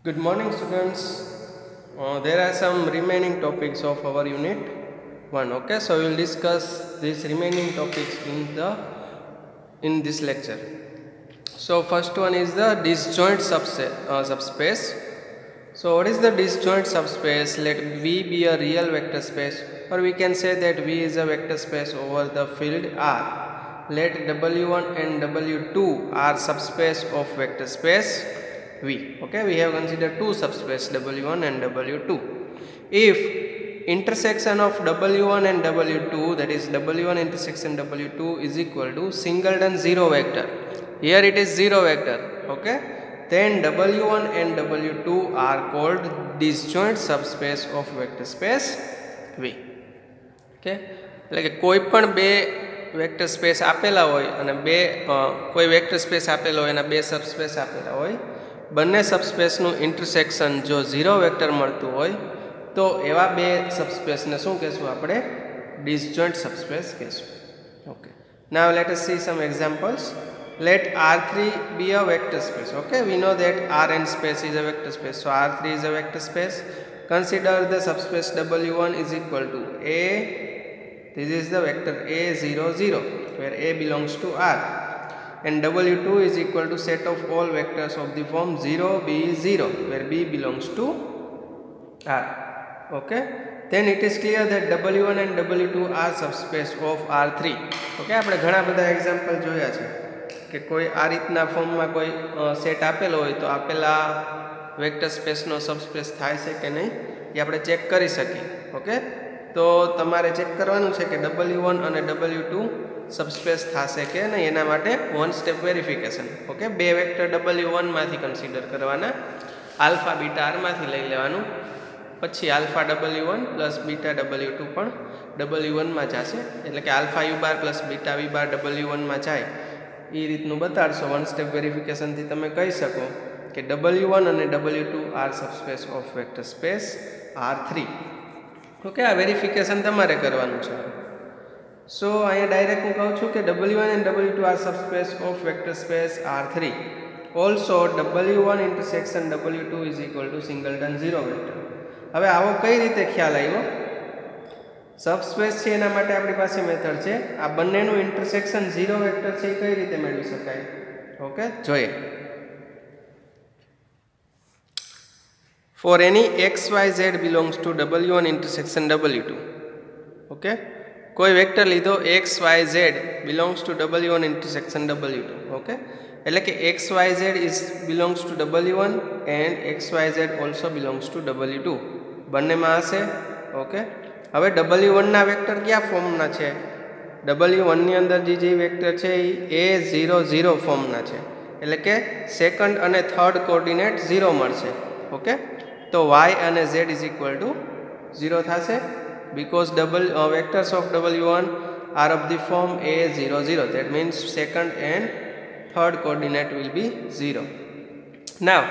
Good morning, students. There are some remaining topics of our unit 1. Okay, so we will discuss these remaining topics in this lecture. So first one is the disjoint subspace. So what is the disjoint subspace? Let V be a real vector space, or we can say that V is a vector space over the field R. Let W1 and W2 are subspace of vector space V. Okay, we have considered two subspace W1 and W2. If intersection of W1 and W2, that is W1 intersection W2, is equal to singleton zero vector. Here it is zero vector. Okay, then W1 and W2 are called disjoint subspace of vector space V. Okay, એટલે કે કોઈ પણ બે vector space આપેલા હોય અને કોઈ vector space આપેલો હોય અને બે સબસ્પેસ આપેલા હોય, બંને સબસ્પેસનું ઇન્ટરસેક્શન જો ઝીરો વેક્ટર મળતું હોય તો એવા બે સબસ્પેસને શું કહેશું આપણે? ડિસજોઇન્ટ સબસ્પેસ કહેશું. Okay, now let S C sum examples. Let R3 be a vector space. Okay, we know that Rn space is a vector space, so R3 is a vector space. Consider the subspace W1 is equal to A. This is the vector A0 0, where A belongs to R, and W2 is equal to set of all vectors of the form 0 B 0, where B belongs to R. Okay, then it is clear that W1 and W2 are subspace of R3. Okay, આપણે ઘણા બધા example જોયા છે કે કોઈ આ રીતના ફોર્મમાં કોઈ સેટ આપેલો હોય તો આપેલા વેક્ટર સ્પેસનો સબસ્પેસ થાય છે કે નહીં એ આપણે ચેક કરી શકીએ. ઓકે, તો તમારે ચેક કરવાનું છે કે W1 અને W2 સબસ્પેસ થશે કે નહીં. એના માટે વન સ્ટેપ વેરિફિકેશન. ઓકે, બે વેક્ટર W1 માંથી કન્સિડર કરવાના, આલ્ફા બીટા R માંથી લઈ લેવાનું, પછી alpha W1 plus beta W2 પણ W1 માં જશે, એટલે કે આલ્ફા U બાર પ્લસ બીટા V બાર W1 માં જાય એ રીતનું બતાડશો. વન સ્ટેપ વેરિફિકેશનથી તમે કહી શકો કે W1 અને W2 are subspace of vector space R3. Okay, આ વેરિફિકેશન તમારે કરવાનું છે. સો અહીંયા ડાયરેક્ટ હું કહું છું કે W1 and W2 are subspace of vector space R3. Also W1 intersection W2 is equal to singleton zero vector. હવે આવો કઈ રીતે ખ્યાલ આવ્યો? સબસ્પેસ છે એના માટે આપણી પાસે મેથડ છે. આ બંનેનું ઇન્ટરસેક્શન ઝીરો વેક્ટર છે એ કઈ રીતે મેળવી શકાય? ઓકે, જોઈએ. For any XYZ belongs to W1 intersection W2. Okay, કોઈ વેક્ટર લીધો XYZ belongs to W1 intersection W2. Okay, એટલે કે XYZ is belongs to W1 and XYZ also belongs to W2. બંનેમાં હશે. ઓકે, હવે W1 ના vector કયા ફોર્મના છે? W1 ની અંદર જે વેક્ટર છે એ A00 ફોર્મના છે, એટલે કે સેકન્ડ અને થર્ડ કોઓર્ડિનેટ 0 મળશે. ઓકે, તો y અને z ઇઝ ઇક્વલ ટુ 0 થશે, because vectors of W1 are of the form A00. That means second and third coordinate will be 0. Now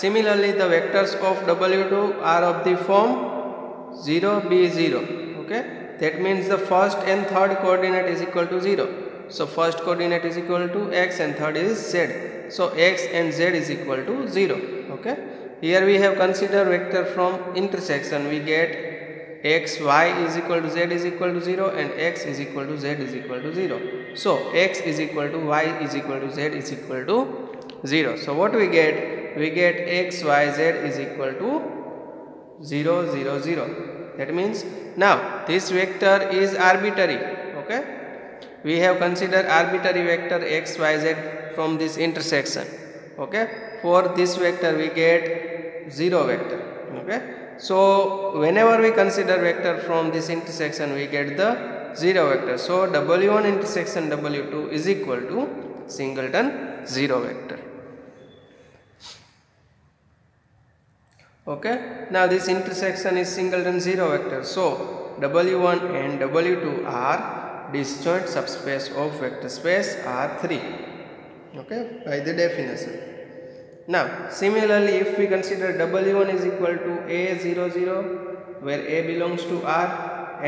similarly the vectors of W2 are of the form 0 B 0. Okay, that means the first and third coordinate is equal to 0. So first coordinate is equal to x and third is z. So x and z is equal to 0. Okay, here we have considered vector from intersection. We get x y is equal to z is equal to 0 and x is equal to z is equal to 0. So x is equal to y is equal to z is equal to 0. So what we get? We get x y z is equal to 0 0 0. That means now this vector is arbitrary. Okay, we have considered arbitrary vector x y z from this intersection. Okay, for this vector we get 0 vector. Okay, so whenever we consider vector from this intersection we get the 0 vector. So W1 intersection W2 is equal to singleton 0 vector. Okay, now this intersection is singleton 0 vector. So W1 and W2 are disjoint subspace of vector space R3. Okay, by the definition. Now similarly, if we consider W1 is equal to A00, where A belongs to R,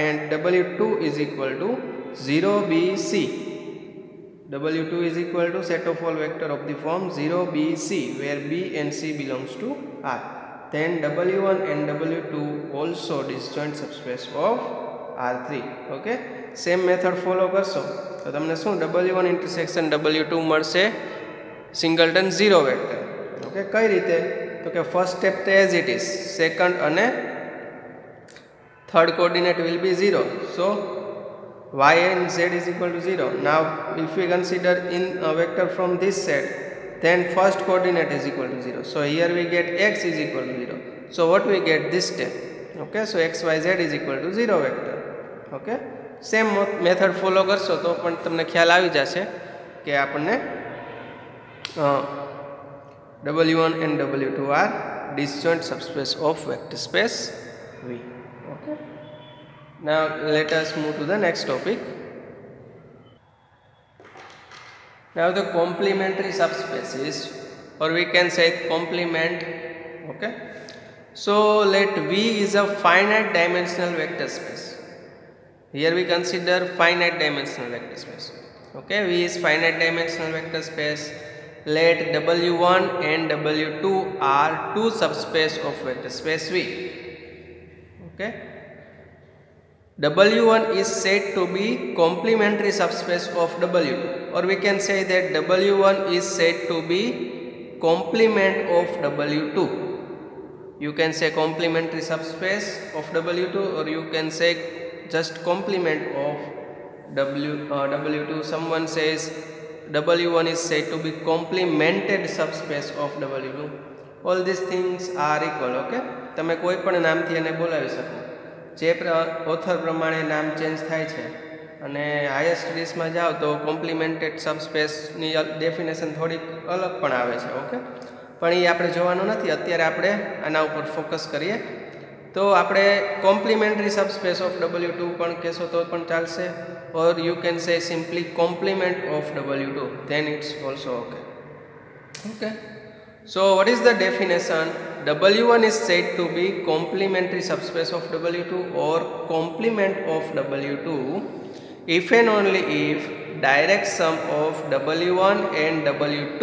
and W2 is equal to 0 B C. W2 is equal to set of all vector of the form 0 B C, where B and C belongs to R. then W1 and W2 also disjoint subspace of R3. Okay, same method follow કરશો તો તમને શું W1 intersection W2 મળશે સિંગલટન 0 vector. Okay, કઈ રીતે? તો કે first step તો એઝ ઇટ ઇઝ, સેકન્ડ અને third coordinate will be 0, so y and z is equal to 0. Now if we consider in a vector from this set, then first coordinate is equal to 0, so here we get x is equal to 0. So what we get this step? Okay, so x y z is equal to 0 vector. Okay, same method follow કરશો તો પણ તમને ખ્યાલ આવી જશે કે આપણને W1 and W2 are disjoint subspace of vector space V. Okay, now let us move to the next topic. Now the complementary subspaces, or we can say complement. Okay, so let V is a finite dimensional vector space. Here we consider finite dimensional vector space. Okay, V is finite dimensional vector space. Let W1 and W2 are two subspace of vector space V. Okay, W1 is said to be complementary subspace of W2, or we can say that W1 is said to be complement of W2. You can say complementary subspace of W2, or you can say just complement of W2. Someone says W1 is said to be complemented subspace of W2. All these things are equal. Okay, તમે કોઈ પણ નામથી એને બોલાવી શકો, જે author પ્રમાણે નામ ચેન્જ થાય છે. અને હાયર સ્ટડીઝમાં જાઓ તો કોમ્પ્લિમેન્ટેડ સબસ્પેસની ડેફિનેશન થોડીક અલગ પણ આવે છે. ઓકે, પણ એ આપણે જોવાનું નથી અત્યારે, આપણે આના ઉપર ફોકસ કરીએ. તો આપણે કોમ્પ્લિમેન્ટરી સબસ્પેસ ઓફ W2 પણ કહેશો તો પણ ચાલશે, or you can say simply complement of W2, then it's also okay. Okay, so what is the definition? W1 is said to be complementary subspace of W2 or complement of W2 if and only if direct sum of W1 and W2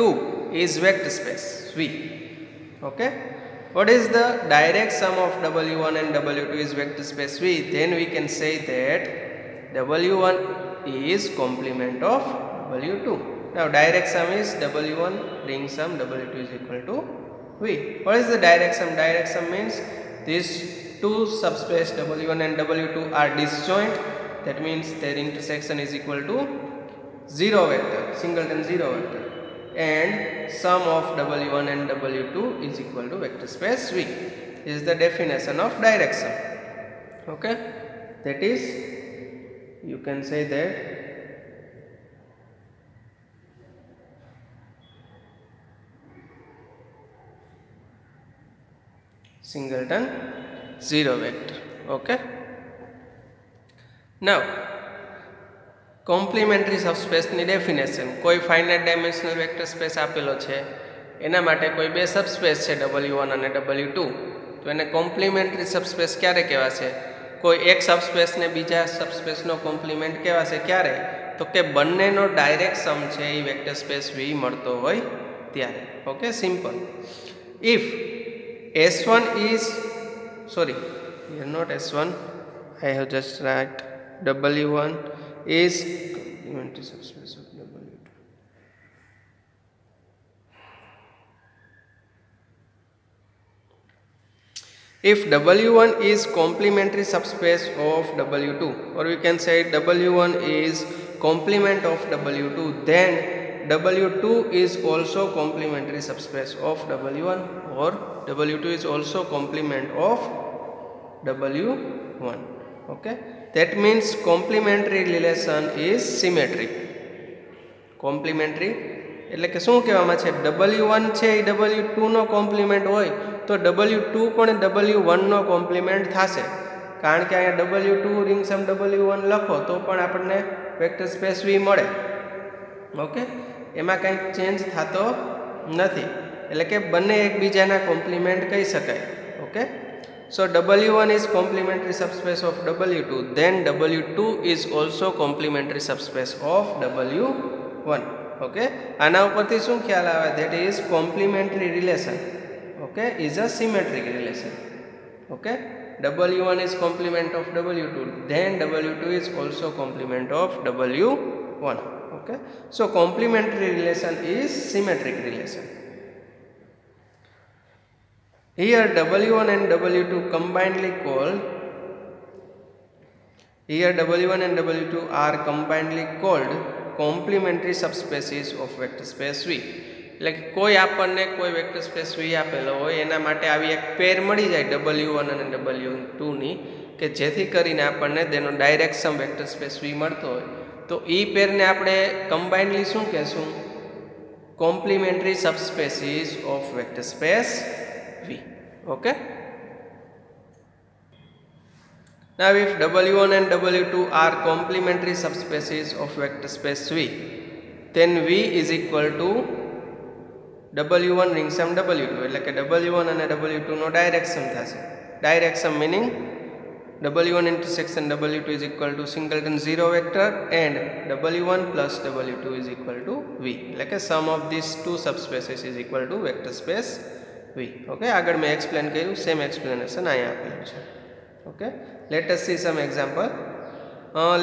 is vector space V. Okay, what is the direct sum of W1 and W2 is vector space V? Then we can say that W1 is complement of W2. Now direct sum is W1 ring sum W2 is equal to V. What is the direct sum? Direct sum means these two subspace W1 and W2 are disjoint. That means their intersection is equal to 0 vector, singleton 0 vector, and sum of W1 and W2 is equal to vector space V. This is the definition of direct sum. Okay, that is, you can say that singleton 0 vector. Okay, now complementary સબસ્પેસની definition. કોઈ finite dimensional vector space આપેલો છે, એના માટે કોઈ બે subspace છે W1 અને W2, તો એને કોમ્પ્લિમેન્ટરી સબસ્પેસ ક્યારે કહેવાશે? કોઈ એક સબસ્પેસને બીજા સબસ્પેસનો કોમ્પ્લિમેન્ટ કહેવાશે ક્યારે? તો કે બંનેનો ડાયરેક્ટ સમ છે એ વેક્ટર સ્પેસ V મળતો હોય ત્યારે. Okay, simple. If S1 is, sorry, here not S1, I have just write W1 is complementary subspace of W2. If W1 is complementary subspace of W2, or we can say W1 is complement of W2, then W2 is also complementary subspace of W1, or W2 is also complement of W1. Okay, that means complementary relation is symmetric. Complementary એટલે કે શું કહેવામાં છે? W1 છે એ W2 નો compliment હોય તો W2 પણ W1 નો compliment થશે, કારણ કે અહીંયા W2 રિંગ સમ W1 લખો તો પણ આપણને વેક્ટર સ્પેસ V મળે. ઓકે, એમાં કંઈ ચેન્જ થતો નથી, એટલે કે બંને એકબીજાના કોમ્પ્લિમેન્ટ કહી શકાય. Okay, so W1 is complementary subspace of W2, then W2 is also complementary subspace of W1. Okay, આના ઉપરથી શું ખ્યાલ આવે? That is complementary relation. okay, is a symmetric relation. Okay, W1 is complement of W2, then W2 is also complement of W1. Okay, so complementary relation is symmetric relation. Here W1 and W2 combinedly called, here W1 and W2 are combinedly called complementary subspaces of vector space V. એટલે કે કોઈ આપણને કોઈ vector space V આપેલો હોય એના માટે આવી એક પેર મળી જાય W1 અને W2 ની, કે જેથી કરીને આપણને તેનો ડાયરેક્ટ સમ વેક્ટર સ્પેસ V મળતો હોય તો ઈ પેરને આપણે કમ્બાઇનલી શું કહેશું? Complementary subspaces of vector space V. Okay, now if W1 and W2 are complementary subspaces of vector space V, then V is equal to W1 ring sum W2, એટલે કે W1 અને W2 નો direct સમ થશે. Direct sum meaning W1 intersection W2 is equal to singleton 0 vector and W1 plus W2 is equal to V, એટલે કે sum of these two subspaces is equal to vector space V. Okay, આગળ મેં explain કર્યું, same explanation અહીંયા આપેલું છે. Okay, let us see some example.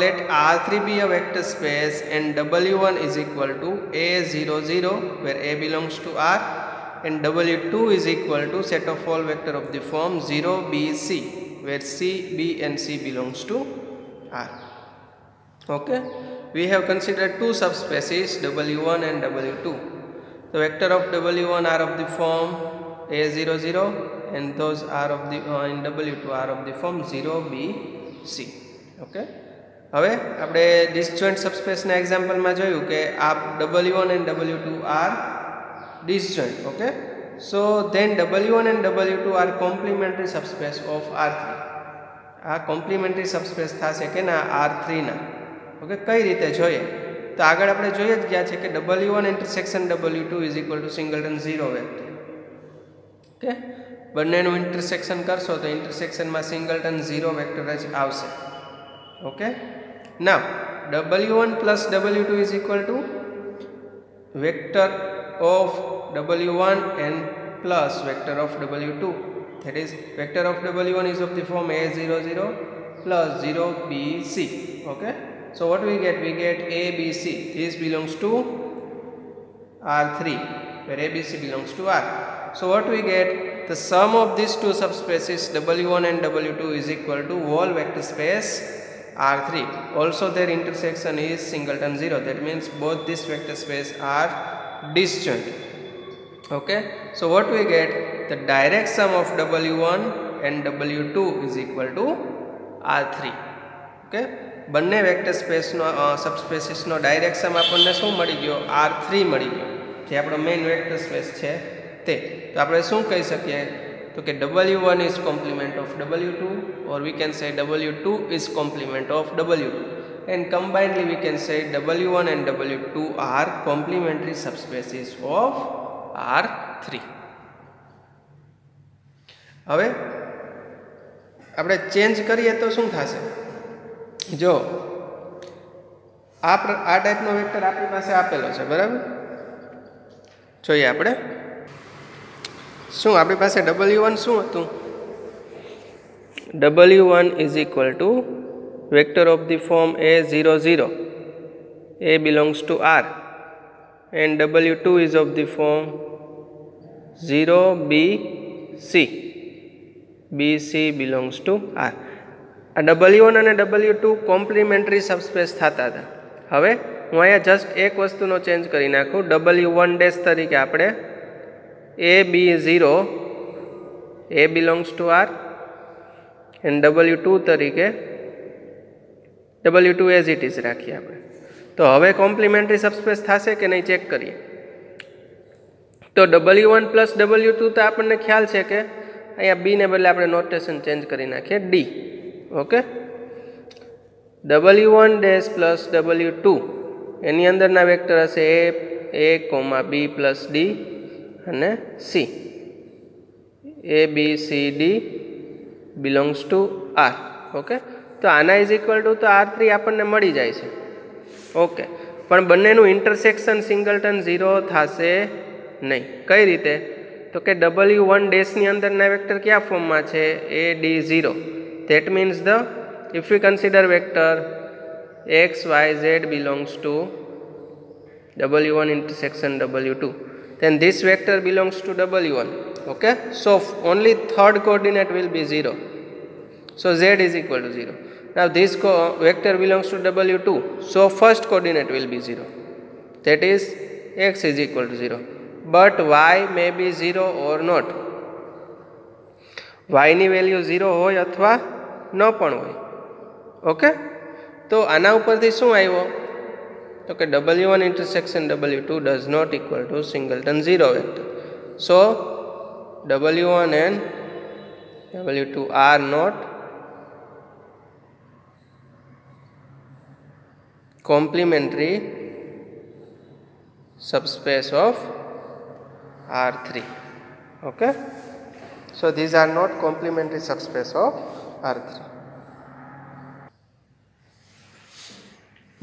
Let R3 be a vector space and W1 is equal to A00 where A belongs to R and W2 is equal to set of all vector of the form 0 B C where C, B and C belongs to R. Okay, we have considered two subspaces W1 and W2. The vector of W1 are of the form A00 and those are of the in W2 are of the form 0 B C. Okay, હવે આપણે disjoint સબસ્પેસના એક્ઝામ્પલમાં જોયું કે આ W1 and W2 are disjoint. Okay, so then W1 and W2 are complementary subspace of R3. આ complimentary subspace થશે કે ના R3 ના. ઓકે, કઈ રીતે જોઈએ તો આગળ આપણે જોઈએ જ ગયા છે કે W1 intersection W2 is equal to singleton 0 vector. Okay, બંનેનું ઇન્ટરસેક્શન કરશો તો ઇન્ટરસેક્શનમાં સિંગલટન 0 વેક્ટર જ આવશે. Okay, now W1 plus W2 is equal to vector of W1 and plus vector of W2, that is vector of W1 is of the form A00 plus 0BC. Okay, so what we get? We get ABC. This belongs to R3 where ABC belongs to R. So what we get? The sum of these two subspaces W1 and W2 is equal to whole vector space R3. Also their intersection is singleton 0. That means both this vector space are disjoint. Okay, so what we get? The direct sum of W1 and W2 is equal to R3. Okay, બંને vector સ્પેસનો સબસ્પેસીસનો direct સમ આપણને શું મળી ગયો? R3 મળી ગયો, જે આપણો main vector space છે તે. તો આપણે શું કહી શકીએ તો કે W1 is complement of W2 or we can say W2 is complement of W2 and combinedly we can say W1 and W2 are complementary subspaces of R3. હવે આપણે ચેન્જ કરીએ તો શું થશે? જો આ ટાઈપનો વેક્ટર આપણી પાસે આપેલો છે, બરાબર? જોઈએ આપણે શું આપણી પાસે W1 શું હતું? W1 is equal to vector of the form A00, A belongs to R and W2 is of the form 0BC, BC belongs to R. આ W1 અને W2 કોમ્પ્લિમેન્ટરી સબસ્પેસ થતા હતા. હવે હું અહીંયા જસ્ટ એક વસ્તુનો ચેન્જ કરી નાખું. W1 ડેશ તરીકે આપણે AB0, A belongs to R and W2 તરીકે W2 as it is રાખીએ આપણે. તો હવે કોમ્પ્લિમેન્ટરી સબસ્પેસ થશે કે નહીં ચેક કરીએ. તો W1 plus W2 તો આપણને ખ્યાલ છે કે અહીંયા B ને બદલે આપણે નોટેશન ચેન્જ કરી નાખીએ D. Okay, W1 dash plus W2 એની અંદરના વેક્ટર હશે A, B પ્લસ D અને C. A, B, C, D belongs to R. Okay, તો આના ઇઝ ઇક્વલ ટુ તો R3 આપણને મળી જાય છે. ઓકે, પણ બંનેનું ઇન્ટરસેક્શન સિંગલટન 0 થશે નહીં. કઈ રીતે? तो कि W1 ડેશની અંદરના વેક્ટર કયા ફોર્મમાં છે AD0 that means the if we consider vector x y z belongs to W1 intersection W2 then this vector belongs to W1. Okay, so only third coordinate will be 0, so z is equal to 0. Now this vector belongs to W2, so first coordinate will be 0, that is x is equal to 0, but y may be 0 or not. y ની value 0 હોય અથવા ન પણ હોય. Okay, તો આના ઉપરથી શું આવ્યો તો કે W1 intersection W2 does not equal to singleton 0 vector, so W1 and W2 are not complementary subspace of R3. Okay, so these are not complementary subspace of R3.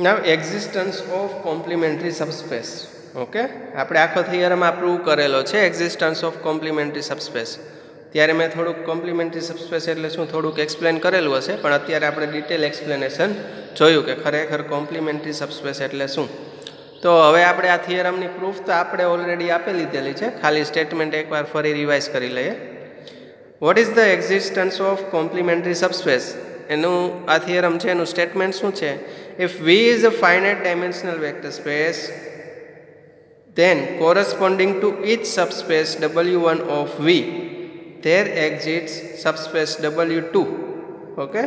Now existence of complementary subspace. Okay, આપણે આખો theorem prove કરેલો છે existence of complementary subspace. ત્યારે મેં થોડુંક complimentary subspace એટલે શું થોડુંક એક્સપ્લેન કરેલું હશે, પણ અત્યારે આપણે ડિટેલ એક્સપ્લેનેશન જોયું કે ખરેખર કોમ્પ્લિમેન્ટરી સબસ્પેસ એટલે શું. તો હવે આપણે આ થિયરમની પ્રૂફ તો આપણે ઓલરેડી આપી લીધેલી છે, ખાલી સ્ટેટમેન્ટ એકવાર ફરી રિવાઇઝ કરી લઈએ. What is the existence of complimentary subspace, એનું આ થિયરમ છે એનું સ્ટેટમેન્ટ શું છે? If V is a finite dimensional vector space then corresponding to each subspace W1 of V there exists subspace W2. Okay,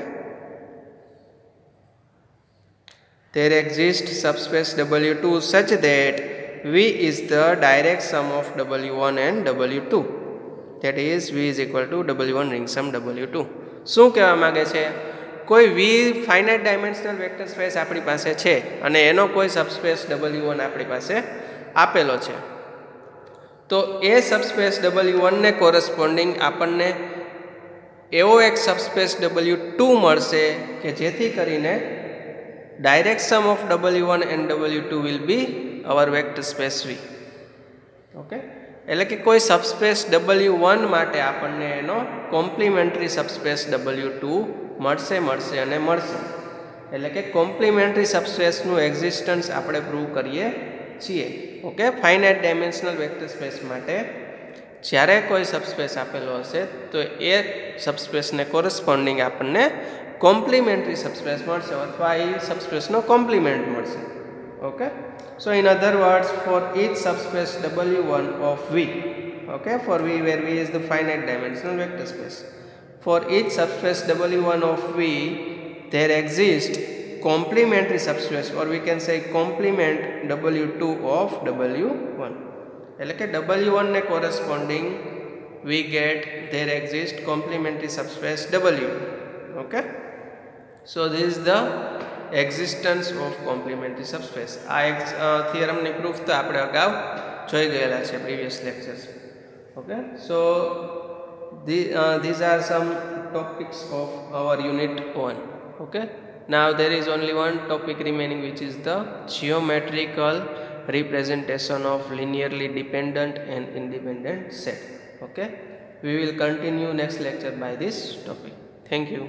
there exists subspace W2 such that V is the direct sum of W1 and W2, that is V is equal to W1 ring sum W2. શું કહેવા માંગે છે? કોઈ V finite dimensional vector space આપણી પાસે છે અને એનો કોઈ સબસ્પેસ W1 આપણી પાસે આપેલો છે, તો એ સબસ્પેસ W1 ને કોરસ્પોન્ડિંગ આપણને એવો એક સબસ્પેસ W2 મળશે કે જેથી કરીને direct sum of W1 and W2 will be our vector space V. Okay, એટલે કે કોઈ સબસ્પેસ W1 માટે આપણને એનો કોમ્પ્લિમેન્ટરી સબસ્પેસ W2 મળશે અને મળશે. એટલે કે કોમ્પ્લિમેન્ટરી સબસ્પેસનું એક્ઝિસ્ટન્સ આપણે પ્રૂવ કરીએ છીએ. Okay, finite dimensional vector space માટે જ્યારે કોઈ સબસ્પેસ આપેલો હશે તો એ સબસ્પેસને કોરસ્પોન્ડિંગ આપણને કોમ્પ્લિમેન્ટરી સબસ્પેસ મળશે અથવા એ સબસ્પેસનો કોમ્પ્લિમેન્ટ મળશે. Okay, so in other words for each subspace W1 of V, okay, for V where V is the finite dimensional vector space, for each subspace W1 of V there exists complementary subspace or we can say complement W2 of W1. એટલે કે W1 ને corresponding we get there exist complementary subspace W. Okay, so this is the existence of complementary subspace. આ થિયરમની proof તો આપણે અગાઉ જોઈ ગયેલા છે previous lectures. Okay, so these are some topics of our unit 1. Okay, now there is only one topic remaining, which is the geometrical representation of linearly dependent and independent set. Okay, we will continue next lecture by this topic. Thank you.